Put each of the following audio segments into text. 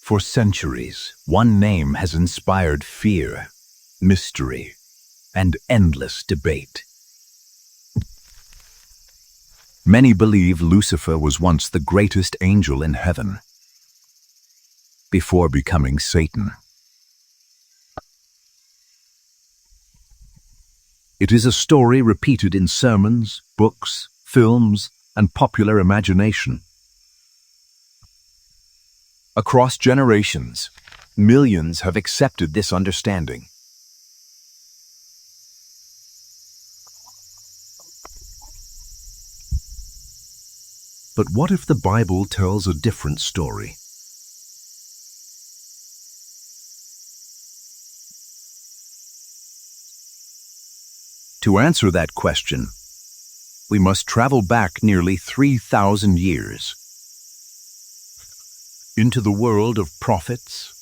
For centuries, one name has inspired fear, mystery, and endless debate. Many believe Lucifer was once the greatest angel in heaven, before becoming Satan. It is a story repeated in sermons, books, films, and popular imagination. Across generations, millions have accepted this understanding. But what if the Bible tells a different story? To answer that question, we must travel back nearly 3,000 years into the world of prophets,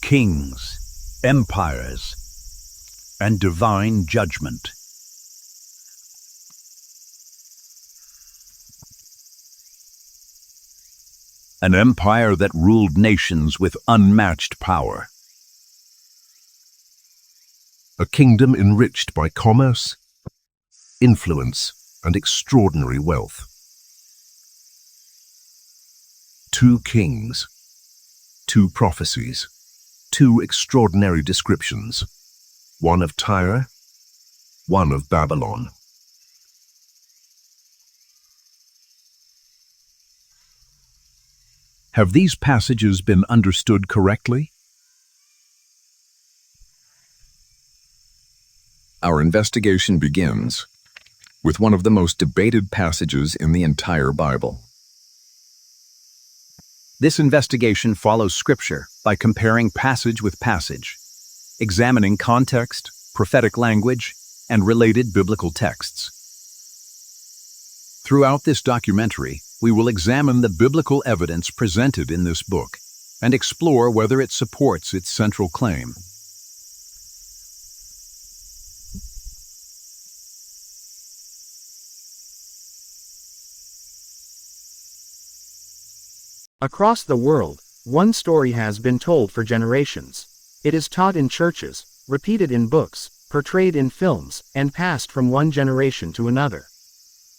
kings, empires, and divine judgment. An empire that ruled nations with unmatched power. A kingdom enriched by commerce, influence, and extraordinary wealth. 2 kings, 2 prophecies, 2 extraordinary descriptions, one of Tyre, one of Babylon. Have these passages been understood correctly? Our investigation begins with one of the most debated passages in the entire Bible. This investigation follows Scripture by comparing passage with passage, examining context, prophetic language, and related biblical texts. Throughout this documentary, we will examine the biblical evidence presented in this book and explore whether it supports its central claim. Across the world, one story has been told for generations. It is taught in churches, repeated in books, portrayed in films, and passed from one generation to another.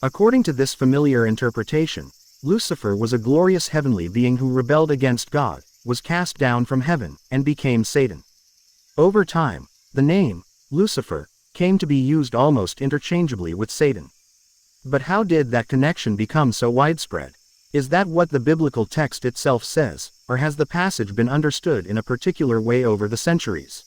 According to this familiar interpretation, Lucifer was a glorious heavenly being who rebelled against God, was cast down from heaven, and became Satan. Over time, the name, Lucifer, came to be used almost interchangeably with Satan. But how did that connection become so widespread? Is that what the biblical text itself says, or has the passage been understood in a particular way over the centuries?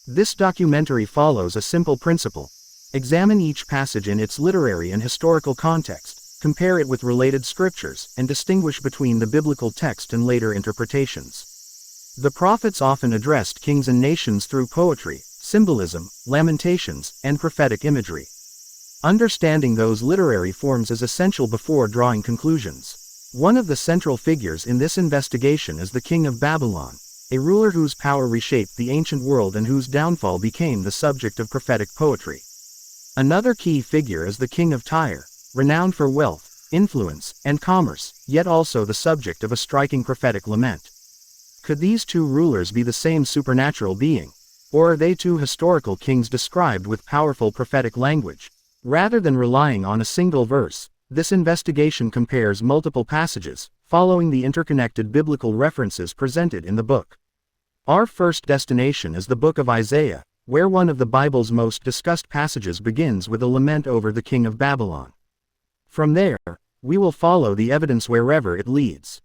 This documentary follows a simple principle. Examine each passage in its literary and historical context, compare it with related scriptures, and distinguish between the biblical text and later interpretations. The prophets often addressed kings and nations through poetry, symbolism, lamentations, and prophetic imagery. Understanding those literary forms is essential before drawing conclusions. One of the central figures in this investigation is the king of Babylon, a ruler whose power reshaped the ancient world and whose downfall became the subject of prophetic poetry. Another key figure is the king of Tyre, renowned for wealth, influence, and commerce, yet also the subject of a striking prophetic lament. Could these 2 rulers be the same supernatural being? Or are they 2 historical kings described with powerful prophetic language? Rather than relying on a single verse, this investigation compares multiple passages, following the interconnected biblical references presented in the book. Our first destination is the book of Isaiah, where one of the Bible's most discussed passages begins with a lament over the king of Babylon. From there, we will follow the evidence wherever it leads.